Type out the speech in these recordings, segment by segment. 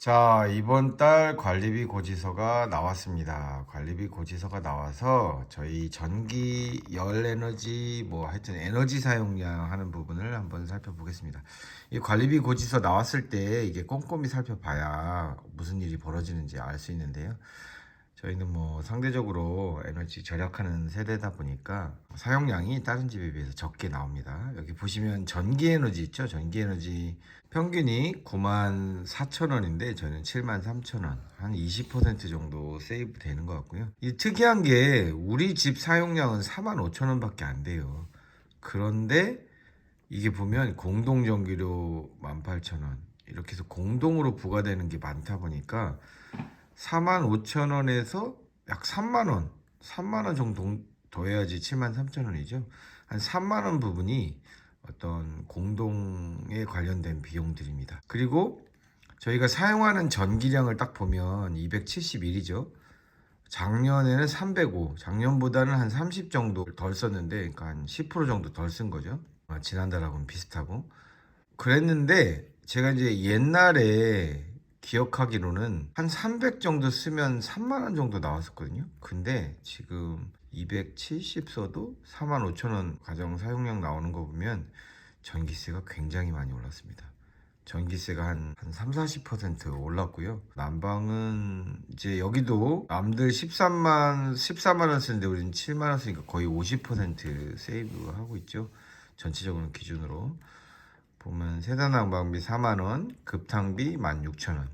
자, 이번 달 관리비 고지서가 나왔습니다. 관리비 고지서가 나와서 저희 전기, 열 에너지, 뭐 하여튼 에너지 사용량 하는 부분을 한번 살펴보겠습니다. 이 관리비 고지서 나왔을 때 이게 꼼꼼히 살펴봐야 무슨 일이 벌어지는지 알 수 있는데요. 저희는 뭐 상대적으로 에너지 절약하는 세대다 보니까 사용량이 다른 집에 비해서 적게 나옵니다. 여기 보시면 전기 에너지 있죠? 전기 에너지 평균이 94,000원인데 저는 73,000원, 한 20% 정도 세이브 되는 것 같고요. 이 특이한 게 우리 집 사용량은 45,000원밖에 안 돼요. 그런데 이게 보면 공동전기료 18,000원 이렇게 해서 공동으로 부과되는 게 많다 보니까 45,000원에서 약 3만원, 3만원 정도 더 해야지 73,000원이죠. 한 3만원 부분이 어떤 공동에 관련된 비용들입니다. 그리고 저희가 사용하는 전기량을 딱 보면 271이죠. 작년에는 305, 작년보다는 한 30 정도 덜 썼는데, 그러니까 한 10% 정도 덜 쓴 거죠. 지난달하고는 비슷하고. 그랬는데, 제가 이제 옛날에 기억하기로는 한 300 정도 쓰면 3만 원 정도 나왔었거든요. 근데 지금 270 써도 45,000원 가정 사용량 나오는 거 보면 전기세가 굉장히 많이 올랐습니다. 전기세가 한 3, 40% 올랐고요. 난방은 이제 여기도 남들 14만 원 쓰는데 우리는 7만 원 쓰니까 거의 50% 세이브 하고 있죠. 전체적으로 기준으로 보면 세단 난방비 4만 원, 급탕비 16,000원.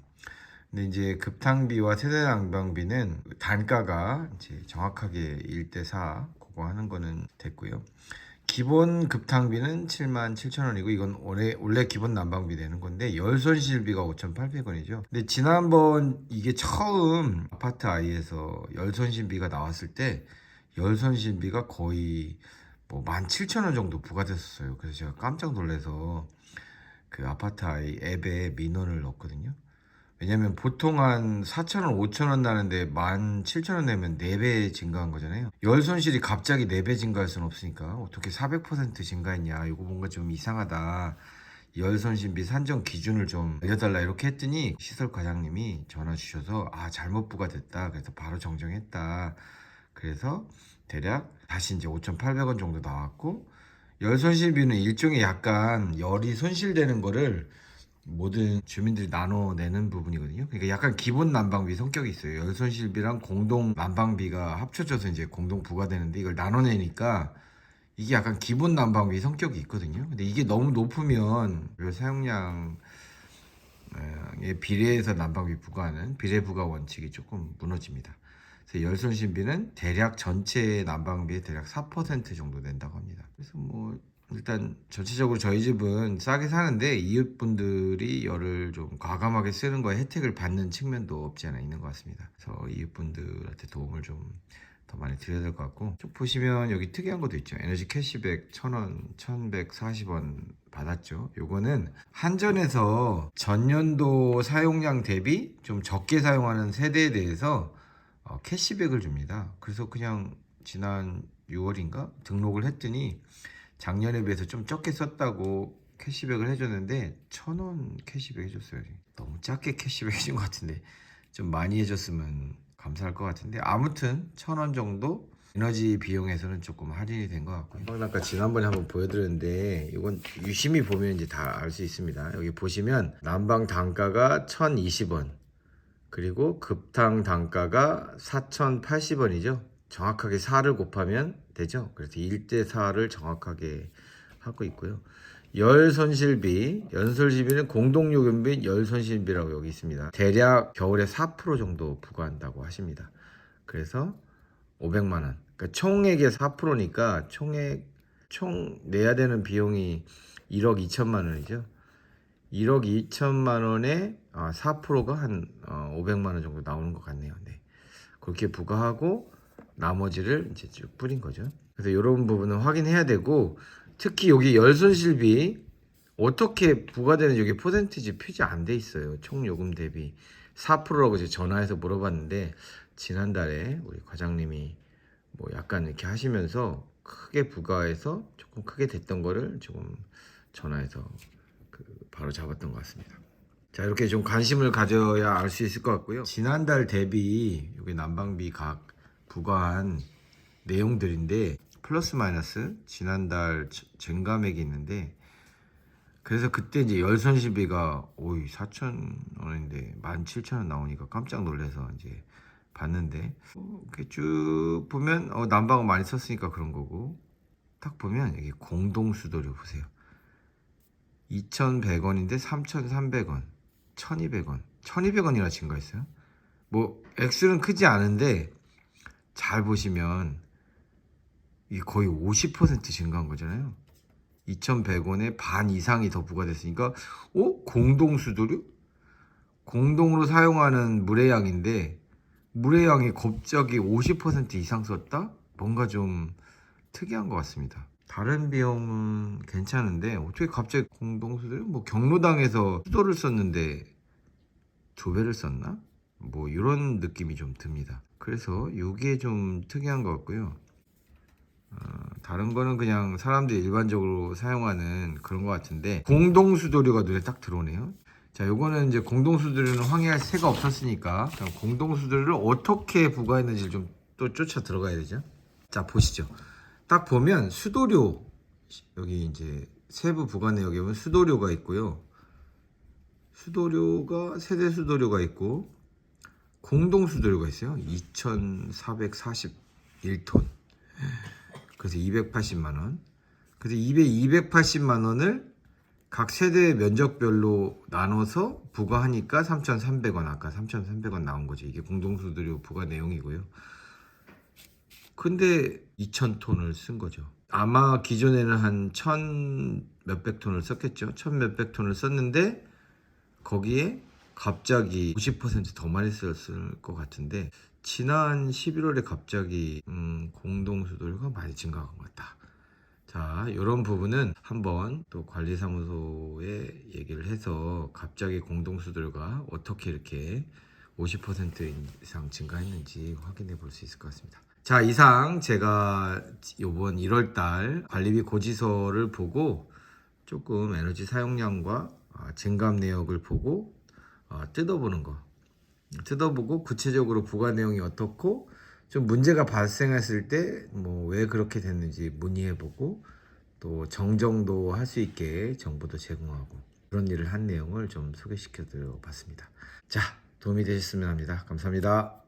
근데 이제 급탕비와 세대 난방비는 단가가 이제 정확하게 1대4 그거 하는 거는 됐고요. 기본 급탕비는 77,000원이고 이건 원래 기본 난방비 되는 건데 열손실비가 5,800원이죠. 근데 지난번 이게 처음 아파트 아이에서 열손실비가 나왔을 때 열손실비가 거의 뭐 17,000원 정도 부과됐었어요. 그래서 제가 깜짝 놀라서 그 아파트 아이 앱에 민원을 넣었거든요. 왜냐면 보통 한 4,000원, 5,000원 나는데 17,000원 내면 4배 증가한 거잖아요. 열 손실이 갑자기 4배 증가할 수는 없으니까 어떻게 400% 증가했냐. 이거 뭔가 좀 이상하다. 열 손실비 산정 기준을 좀 알려달라 이렇게 했더니 시설 과장님이 전화 주셔서 잘못 부과됐다. 그래서 바로 정정했다. 그래서 대략 다시 이제 5,800원 정도 나왔고 열 손실비는 일종의 약간 열이 손실되는 거를 모든 주민들이 나눠내는 부분이거든요. 그러니까 약간 기본 난방비 성격이 있어요. 열손실비랑 공동 난방비가 합쳐져서 이제 공동 부과되는데 이걸 나눠내니까 이게 약간 기본 난방비 성격이 있거든요. 근데 이게 너무 높으면 열 사용량에 비례해서 난방비 부과하는 비례 부과 원칙이 조금 무너집니다. 그래서 열손실비는 대략 전체 난방비의 대략 4% 정도 낸다고 합니다. 그래서 뭐 일단 전체적으로 저희 집은 싸게 사는데 이웃분들이 열을 좀 과감하게 쓰는 거에 혜택을 받는 측면도 없지 않아 있는 것 같습니다. 그래서 이웃분들한테 도움을 좀 더 많이 드려야 될 것 같고 쭉 보시면 여기 특이한 것도 있죠. 에너지 캐시백 1,000원, 1,140원 받았죠. 요거는 한전에서 전년도 사용량 대비 좀 적게 사용하는 세대에 대해서 캐시백을 줍니다. 그래서 그냥 지난 6월인가 등록을 했더니 작년에 비해서 좀 적게 썼다고 캐시백을 해줬는데 1,000원 캐시백 해줬어요. 너무 작게 캐시백 해준 것 같은데 좀 많이 해줬으면 감사할 것 같은데 아무튼 1,000원 정도 에너지 비용에서는 조금 할인이 된 것 같고요. 아까 지난번에 한번 보여드렸는데 이건 유심히 보면 이제 다 알 수 있습니다. 여기 보시면 난방 단가가 1,020원 그리고 급탕 단가가 4,080원이죠. 정확하게 4를 곱하면 되죠. 그래서 1대4를 정확하게 하고 있고요. 열 손실비, 연솔실비는 공동요금비 열 손실비라고 여기 있습니다. 대략 겨울에 4% 정도 부과한다고 하십니다. 그래서 500만 원. 그러니까 총액의 4%니까 총 내야 되는 비용이 1억 2천만 원이죠. 1억 2천만 원에 4%가 한 500만 원 정도 나오는 것 같네요. 네. 그렇게 부과하고 나머지를 이제 쭉 뿌린 거죠. 그래서 이런 부분은 확인해야 되고 특히 여기 열손실비 어떻게 부과되는지 여기 퍼센티지 표시 안 돼 있어요. 총 요금 대비 4%라고 이제 전화해서 물어봤는데 지난달에 우리 과장님이 뭐 약간 이렇게 하시면서 크게 부과해서 조금 크게 됐던 거를 조금 전화해서 바로 잡았던 것 같습니다. 자, 이렇게 좀 관심을 가져야 알 수 있을 것 같고요. 지난달 대비 여기 난방비 각 부과한 내용들인데 플러스 마이너스 지난달 증감액이 있는데, 그래서 그때 이제 열선시비가 4,000원인데 17,000원 나오니까 깜짝 놀라서 이제 봤는데, 이렇게 쭉 보면 난방을 많이 썼으니까 그런 거고, 딱 보면 여기 공동수도료 보세요. 2,100원인데 3,300원, 1,200원, 1,200원이나 증가했어요. 뭐 액수는 크지 않은데 잘 보시면 이게 거의 50% 증가한 거잖아요. 2,100원에 반 이상이 더 부과됐으니까, 공동수도료? 공동으로 사용하는 물의 양인데 물의 양이 갑자기 50% 이상 썼다? 뭔가 좀 특이한 것 같습니다. 다른 비용은 괜찮은데 어떻게 갑자기 공동수도료? 뭐 경로당에서 수도를 썼는데 2배를 썼나? 뭐 이런 느낌이 좀 듭니다. 그래서 이게 좀 특이한 것 같고요. 다른 거는 그냥 사람들이 일반적으로 사용하는 그런 것 같은데, 공동수도료가 눈에 딱 들어오네요. 자, 요거는 이제 공동수도료는 항의할 새가 없었으니까 그럼 공동수도료를 어떻게 부과했는지 좀 또 쫓아 들어가야 되죠. 자, 보시죠. 딱 보면 수도료, 여기 이제 세부 부과 내역에 보면 수도료가 있고요. 수도료가 세대 수도료가 있고 공동수도료가 있어요. 2,441톤. 그래서 280만 원. 그래서 280만 원을 각 세대 면적별로 나눠서 부과하니까 3,300원, 아까 3,300원 나온 거죠. 이게 공동수도료 부과 내용이고요. 근데 2,000톤을 쓴 거죠. 아마 기존에는 한 1,000 몇백 톤을 썼겠죠. 1,000 몇백 톤을 썼는데 거기에 갑자기 90%더 많이 썼을 것 같은데, 지난 11월에 갑자기 공동수도료가 많이 증가한 것 같다. 자, 이런 부분은 한번 또 관리사무소에 얘기를 해서 갑자기 공동수도료가 어떻게 이렇게 50% 이상 증가했는지 확인해 볼 수 있을 것 같습니다. 자, 이상 제가 이번 1월달 관리비 고지서를 보고 조금 에너지 사용량과 증감 내역을 보고 뜯어보는 거, 뜯어보고 구체적으로 부과 내용이 어떻고 좀 문제가 발생했을 때 뭐 왜 그렇게 됐는지 문의해보고 또 정정도 할 수 있게 정보도 제공하고 그런 일을 한 내용을 좀 소개시켜 드려 봤습니다. 자, 도움이 되셨으면 합니다. 감사합니다.